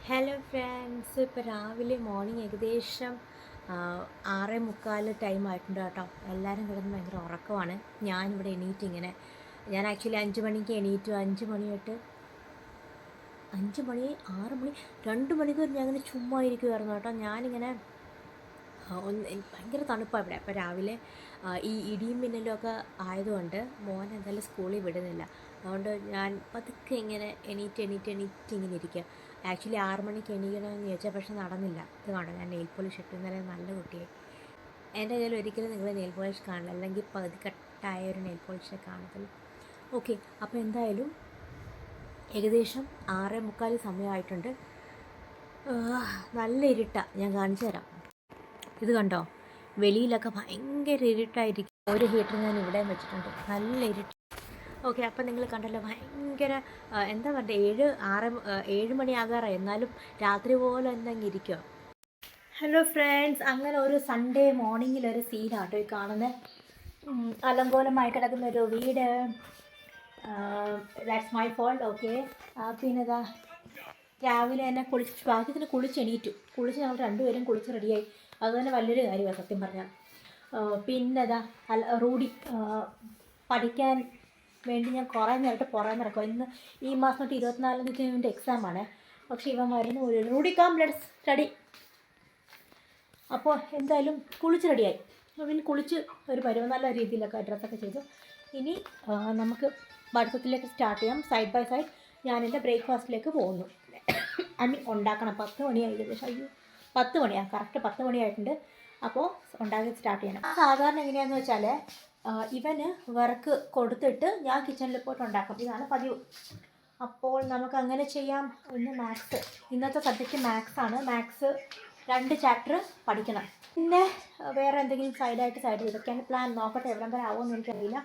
Hello friends, ഇപ്പോൾ രാവിലെ morning ഏകദേശം 6:45 ടൈം ആയിട്ടുണ്ട് കേട്ടോ. എല്ലാവരും കിടന്ന് ഭയങ്കര ഉറക്കമാണ്. ഞാനിവിടെ എണീറ്റിങ്ങനെ ഞാൻ ആക്ച്വലി 5 മണിക്ക് എണീറ്റു. 5 മണി തൊട്ട് 5 മണി 6 മണി 2 മണിക്കൂർ ഞാൻ അങ്ങനെ ചുമ്മാ ഇരിക്കുമായിരുന്നു കേട്ടോ. ഞാനിങ്ങനെ ഭയങ്കര തണുപ്പാണ് ഇവിടെ. അപ്പോൾ രാവിലെ ഈ ഇടിയും മിന്നലും ഒക്കെ ആയതുകൊണ്ട് മോൻ എന്തായാലും സ്കൂളിൽ വിടുന്നില്ല. അതുകൊണ്ട് ഞാൻ പതുക്കെ ഇങ്ങനെ എണീറ്റ് ഇങ്ങനെ ഇരിക്കുക. ആക്ച്വലി 6 മണിക്ക് എണീക്കണമെന്ന് ചോദിച്ചാൽ പക്ഷെ നടന്നില്ല. ഇത് കാണാം, ഞാൻ നെയിൽ പോളിഷ് ഇട്ട് ഇന്നലെ നല്ല കുട്ടിയായി. എൻ്റെ കയ്യിൽ ഒരിക്കലും നിങ്ങൾ നെയിൽ പോളിഷ് കാണില്ല, അല്ലെങ്കിൽ പകുതി കട്ടായ ഒരു നെയിൽ പോളിഷേ കാണത്തുള്ളൂ. ഓക്കെ, അപ്പോൾ എന്തായാലും ഏകദേശം 6:45 സമയമായിട്ടുണ്ട്. നല്ല ഇരുട്ടാണ്, ഞാൻ കാണിച്ചു തരാം. ഇത് കണ്ടോ, വെളിയിലൊക്കെ ഭയങ്കര ഇരുട്ടായിരിക്കും. ഒരു ഹീറ്റർ ഞാൻ ഇവിടെ വെച്ചിട്ടുണ്ട്, നല്ല ഇരുട്ട്. ഓക്കെ, അപ്പം നിങ്ങൾ കണ്ടല്ലോ, ഭയങ്കര എന്താ പറയുക, 7 മണിയാകാറായി, എന്നാലും രാത്രി പോലെ എന്തെങ്കിലും ഇരിക്കുക. ഹലോ ഫ്രണ്ട്സ്, അങ്ങനെ ഒരു സൺഡേ മോർണിംഗിലൊരു സീനാട്ടോ ഈ കാണുന്നത്. അലങ്കോലമായി കിടക്കുന്ന ഒരു വീട്. That's my fault. ഓക്കെ, പിന്നെ ഇതാ രാവിലെ തന്നെ ഭാഗ്യത്തിന് കുളിച്ച് ഞങ്ങൾ രണ്ടുപേരും കുളിച്ച് റെഡിയായി. അതുതന്നെ വലിയൊരു കാര്യമാണ് സത്യം പറഞ്ഞാൽ. പിന്നെ ഇതാ റൂഡി പഠിക്കാൻ വേണ്ടി ഞാൻ കുറേ നേരത്തെ പുറമെ നടക്കും. ഇന്ന് ഈ മാസം തൊട്ട് 24 തീയതി എക്സാമാണ്. പക്ഷേ ഇവൻ വരുന്ന ഒരു റൂഡി കം ലെറ്റ്സ് സ്റ്റഡി. അപ്പോൾ എന്തായാലും കുളിച്ച് റെഡിയായി. പിന്നെ കുളിച്ച് ഒരു നല്ല രീതിയിലൊക്കെ ഡ്രസ്സൊക്കെ ചെയ്തു. ഇനി നമുക്ക് പഠിത്തത്തിലേക്ക് സ്റ്റാർട്ട് ചെയ്യാം. സൈഡ് ബൈ സൈഡ് ഞാൻ എൻ്റെ ബ്രേക്ക്ഫാസ്റ്റിലേക്ക് പോകുന്നു. ഉണ്ടാക്കണം. 10 മണിയായി ഏകദേശം. 10 മണിയാണ്, കറക്റ്റ് 10 മണിയായിട്ടുണ്ട്. അപ്പോൾ ഉണ്ടാക്കി സ്റ്റാർട്ട് ചെയ്യണം. സാധാരണ എങ്ങനെയാണെന്ന് വെച്ചാൽ ഇവന് വർക്ക് കൊടുത്തിട്ട് ഞാൻ കിച്ചണിൽ പോയിട്ട് ഉണ്ടാക്കും. ഇതാണ് പതിവ്. അപ്പോൾ നമുക്ക് അങ്ങനെ ചെയ്യാം. ഇന്നത്തെ സബ്ജക്റ്റ് മാത്സാണ്. മാത്സ് 2 ചാപ്റ്റർ പഠിക്കണം. പിന്നെ വേറെ എന്തെങ്കിലും സൈഡ് ഇതൊക്കെയാണ് പ്ലാൻ. നോക്കട്ടെ എവിടം വരെ ആവുമെന്ന് എനിക്കറിയില്ല,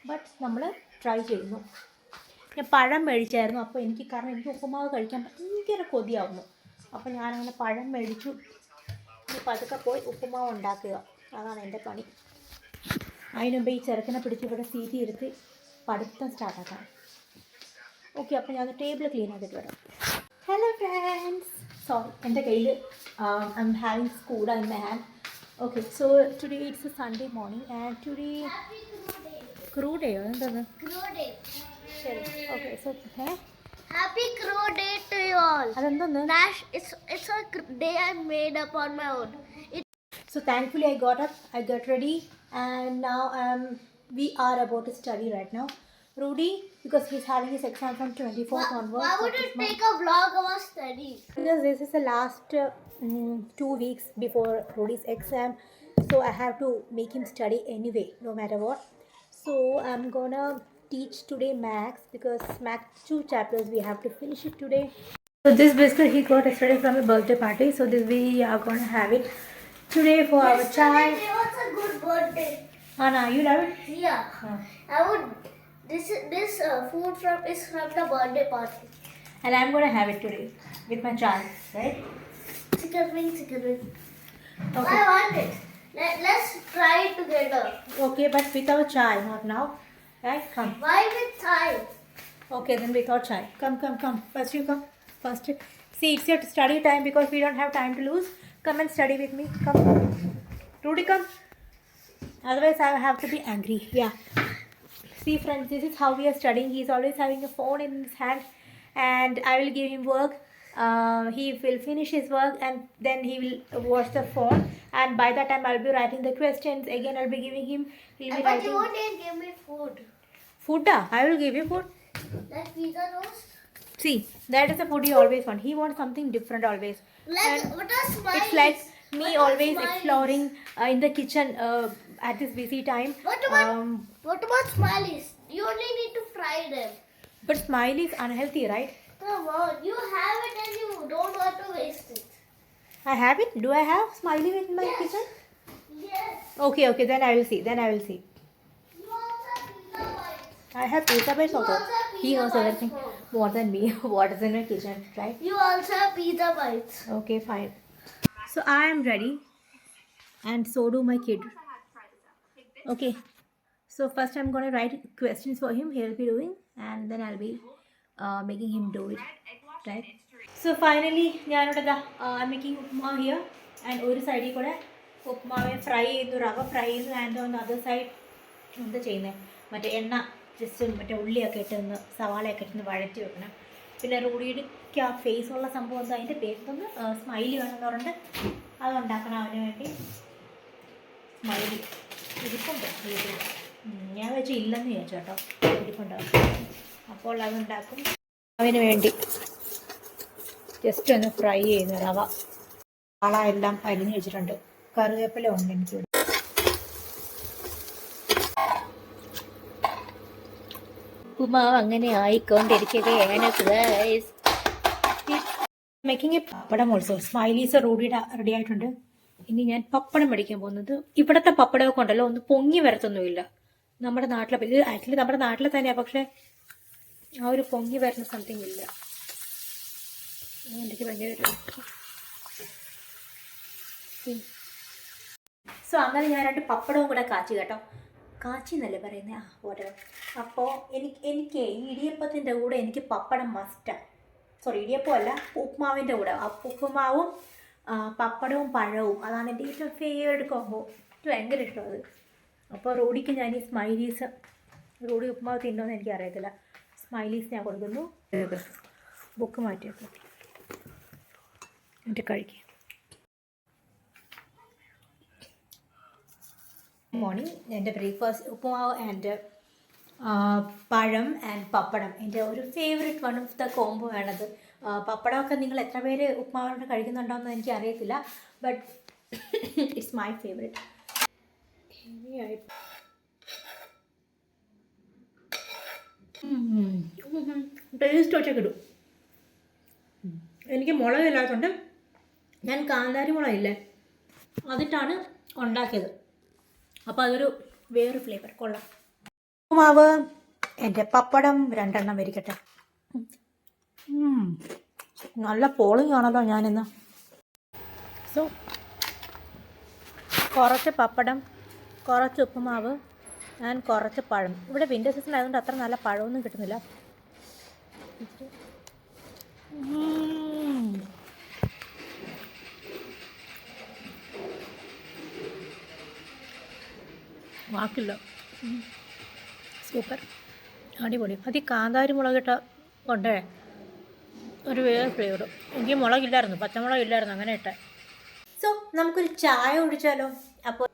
ബട്ട് നമ്മൾ ട്രൈ ചെയ്യുന്നു. ഞാൻ പഴം മേടിച്ചായിരുന്നു. അപ്പോൾ കാരണം എനിക്ക് ഉപ്പുമാവ് കഴിക്കാൻ ഭയങ്കര കൊതിയാവുന്നു. അപ്പോൾ ഞാനങ്ങനെ പഴം മേടിച്ചു. ഇനി പതുക്കെ പോയി ഉപ്പുമാവ് ഉണ്ടാക്കുക, അതാണ് എൻ്റെ പണി. അതിനുമ്പ് ഈ ചെറുക്കനെ പിടിച്ച് ഇവിടെ സീറ്റ് ഇരുത്തി പഠിത്തം സ്റ്റാർട്ടാക്കാം. ഓക്കെ, അപ്പോൾ ഞാൻ ടേബിൾ ക്ലീൻ ആക്കിയിട്ട് വരാം. ഹലോ ഫ്രണ്ട്സ്, സോറി, എൻ്റെ കയ്യിൽ I am having scald in my hand. Okay, so today it's a Sunday morning and today crow ഡേയോ എന്താണ്? ശരി, okay. So Happy Crow Day to you all. അതെന്താണ്? It's a day I made up on my own. So thankfully I got up, I got ready, and now we are about to study right now. Rudy, because he's having his exam from 24th onwards. Why would you take a vlog about studies? Because this is the last 2 weeks before Rudy's exam, so I have to make him study anyway, no matter what. So I'm gonna teach today maths, because maths 2 chapters we have to finish it today. So this biscuit he got yesterday from a birthday party, so this we are gonna have it today for our child. It was a good birthday. Anna, you love it? Yeah. I would. This food is from the birthday party. And I'm gonna have it today with my child, right? Chicken wing. Okay. I want it. Let's try it together. Okay, but without chai, not now. Right? Come. Why with time? Okay, then without chai. Come. First you come. First. See, it's your study time because we don't have time to lose. Come and study with me. Come. Rudy, come. Otherwise, I have to be angry. Yeah. See, friends, this is how we are studying. He's always having a phone in his hand, and I will give him work. He will finish his work, and then he will watch the phone. And by that time, I'll be writing the questions. Again, I'll be giving him. He'll be But writing. you won't give me food. Food? I will give you food. Like pizza toast. See, that is the food he always wants. He wants something different always. What are smileys? It's like me always exploring in the kitchen at this busy time. What about smileys? You only need to fry them. But smile is unhealthy, right? Come on, you have it and you don't want to waste it. I have it. Do I have smiley in my kitchen? Yes. Okay. Then I will see. You also have pizza bites. I have pizza bites also. also have He pizza knows bites everything home. more than me. What is in my kitchen, right? You also have pizza bites. Okay, fine. So I am ready, and so do my kid. Okay. So first I'm going to write questions for him. He'll be doing, and then I'll be making him do it, right? So finally ഞാനിവിടെ making ഉപ്മാവ് here. And ഒരു സൈഡിൽ കൂടെ ഉപ്മാവ് fry ചെയ്യുന്നു, റവ fry ചെയ്യുന്നു. And on other side എന്താ ചെയ്യുന്നത്, മറ്റേ എണ്ണ ജസ്റ്റ് മറ്റേ ഉള്ളിയൊക്കെ ഇട്ടൊന്ന് സവാളയൊക്കെ ഇട്ടൊന്ന് വഴറ്റി വെക്കണം. പിന്നെ റൂഡിക്ക് ആ ഫേസുള്ള സംഭവം എന്താ അതിൻ്റെ പേരൊന്ന് സ്മൈലി വേണമെന്ന് പറഞ്ഞിട്ട് അതുണ്ടാക്കണം അവന് വേണ്ടി. സ്മൈലി ഇരിപ്പുണ്ട് വീട്ടിൽ, ഞാൻ വെച്ച് ഇല്ലെന്ന് ചോദിച്ചു കേട്ടോ, ഇരിപ്പുണ്ടാവും. അപ്പോൾ അതുണ്ടാക്കും അവന് വേണ്ടി. ജസ്റ്റ് ഒന്ന് ഫ്രൈ ചെയ്യുന്നു റവ. വള എല്ലാം അരിഞ്ഞ് വെച്ചിട്ടുണ്ട്. കറിവേപ്പില ഉണ്ട് എനിക്കിവിടെ. ഉപ്മാവ് അങ്ങനെ ആയിക്കൊണ്ടിരിക്കുകയാണ്. മേക്കിംഗ് പപ്പടം ഓൾസോ. സ്മൈലീസ് റെഡി ആയിട്ടുണ്ട്. ഇനി ഞാൻ പപ്പടം മേടിക്കാൻ പോകുന്നത്. ഇവിടുത്തെ പപ്പടമൊക്കെ ഉണ്ടല്ലോ ഒന്ന് പൊങ്ങി വരത്തൊന്നുമില്ല. നമ്മുടെ നാട്ടിലെ ഇത് ആക്ച്വലി നമ്മുടെ നാട്ടിലെ തന്നെയാണ്, പക്ഷേ ആ ഒരു പൊങ്ങി വരുന്ന സംതിങ് ഇല്ല. എനിക്ക് ഭയങ്കര സോ അങ്ങനെ ഞാൻ 2 പപ്പടവും കൂടെ കാച്ചി കേട്ടോ. കാച്ചി എന്നല്ലേ പറയുന്നത്, ഓരോ. അപ്പോൾ എനിക്ക് ഈ ഇടിയപ്പത്തിൻ്റെ കൂടെ എനിക്ക് പപ്പടം മസ്റ്റാണ്. സോറി, ഇടിയപ്പമല്ല, ഉപ്മാവിൻ്റെ കൂടെ. ഉപ്പുമാവും പപ്പടവും പഴവും അതാണ് എൻ്റെ ഏറ്റവും ഫേവറേറ്റ് കോംബോ. എനിക്ക് ഭയങ്കര ഇഷ്ടമാണ് അത്. അപ്പോൾ റൂഡിക്ക് ഞാൻ ഈ സ്മൈലീസ്, റൂഡി ഉപ്മാവ് തിന്നോന്ന് എനിക്ക് അറിയത്തില്ല, സ്മൈലീസ് ഞാൻ കൊടുക്കുന്നു. ബുക്ക് മാറ്റി വെക്കും എന്നിട്ട് കഴിക്കും. മോർണിംഗ് എൻ്റെ ബ്രേക്ക്ഫാസ്റ്റ് ഉപ്പുമാവ് ആൻഡ് പഴം ആൻഡ് പപ്പടം. എൻ്റെ ഒരു favourite one of the combo ആണത്. പപ്പടമൊക്കെ നിങ്ങൾ എത്ര പേര് ഉപ്പുമാവോട് കഴിക്കുന്നുണ്ടോയെന്ന് എനിക്ക് അറിയത്തില്ല, but it's my favourite. Taste ഒറ്റ ഇടും. എനിക്ക് മുളകില്ലാത്തതുകൊണ്ട് ഞാൻ കാന്താരി മുളകില്ലേ അതിട്ടാണ് ഉണ്ടാക്കിയത്. അപ്പോൾ അതൊരു വേറൊരു ഫ്ലേവർ, കൊള്ളാം. ഉപ്പുമാവ്, എൻ്റെ പപ്പടം 2 എണ്ണം വരിക്കട്ടെ. നല്ല പോളിംഗ് ആണല്ലോ ഞാനിന്ന്. സോ കുറച്ച് പപ്പടം, കുറച്ച് ഉപ്പുമാവ് ആൻഡ് കുറച്ച് പഴം. ഇവിടെ വിൻ്റർ സീസൺ ആയതുകൊണ്ട് അത്ര നല്ല പഴമൊന്നും കിട്ടുന്നില്ല. വാക്കില്ല, സൂപ്പർ, അടിപൊളി. അത് ഈ കാന്താരി മുളകിട്ട കൊണ്ടേ ഒരു വേറെ ഫ്ലേവർ. എനിക്ക് മുളകില്ലായിരുന്നു, പച്ചമുളകില്ലായിരുന്നു, അങ്ങനെ ഇട്ടേ. സോ നമുക്കൊരു ചായ കുടിച്ചാലോ? അപ്പോൾ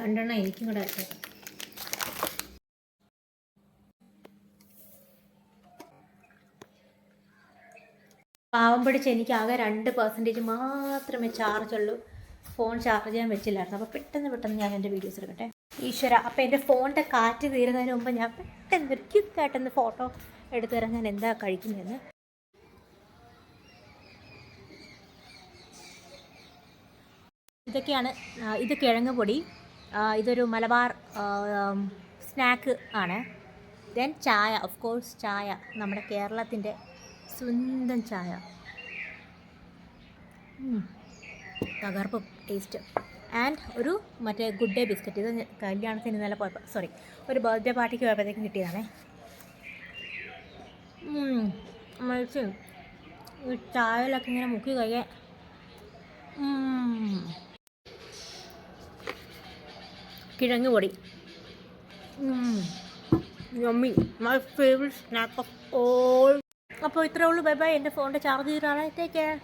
രണ്ടെണ്ണം എനിക്കും കൂടെ ആയിട്ട്. പാവം പിടിച്ച് എനിക്ക് ആകെ 2% മാത്രമേ ചാർജുള്ളൂ. ഫോൺ ചാർജ് ചെയ്യാൻ വെച്ചില്ലായിരുന്നു. അപ്പോൾ പെട്ടെന്ന് ഞാൻ എൻ്റെ വീഡിയോസ് എടുക്കട്ടെ. ഈശ്വര, അപ്പോൾ എൻ്റെ ഫോണിൻ്റെ കാറ്റ് തീരുന്നതിന് മുമ്പ് ഞാൻ പെട്ടെന്ന് ഒരു ക്വിക്കായിട്ടൊന്ന് ഫോട്ടോ എടുത്തു തരാം ഞാൻ എന്താ കഴിക്കുന്നതെന്ന്. ഇതൊക്കെയാണ്. ഇത് കിഴങ്ങ് പൊടി. ഇതൊരു മലബാർ സ്നാക്ക് ആണ്. ദെൻ ചായ, ഓഫ് കോഴ്സ് ചായ, നമ്മുടെ കേരളത്തിൻ്റെ സ്വന്തം ചായ. തകർപ്പ് ടേസ്റ്റ്. ആൻഡ് ഒരു മറ്റേ ഗുഡ് ഡേ ബിസ്ക്കറ്റ്. ഇത് കല്യാണത്തിന് ഇന്നലെ പോയപ്പോൾ, സോറി, ഒരു ബർത്ത്ഡേ പാർട്ടിക്ക് പോയപ്പോഴത്തേക്കും കിട്ടിയതാണേ. മത്സ്യം ഈ ചായയിലൊക്കെ ഇങ്ങനെ മുക്കി കഴിയാൻ. കിഴങ്ങ് പൊടി, yummy, my favourite snack of all. അപ്പോൾ ഇത്രേ ഉള്ളൂ. Bye bye. എൻ്റെ ഫോണിൻ്റെ ചാർജ് ചെയ്തിട്ടാണ്. Take care.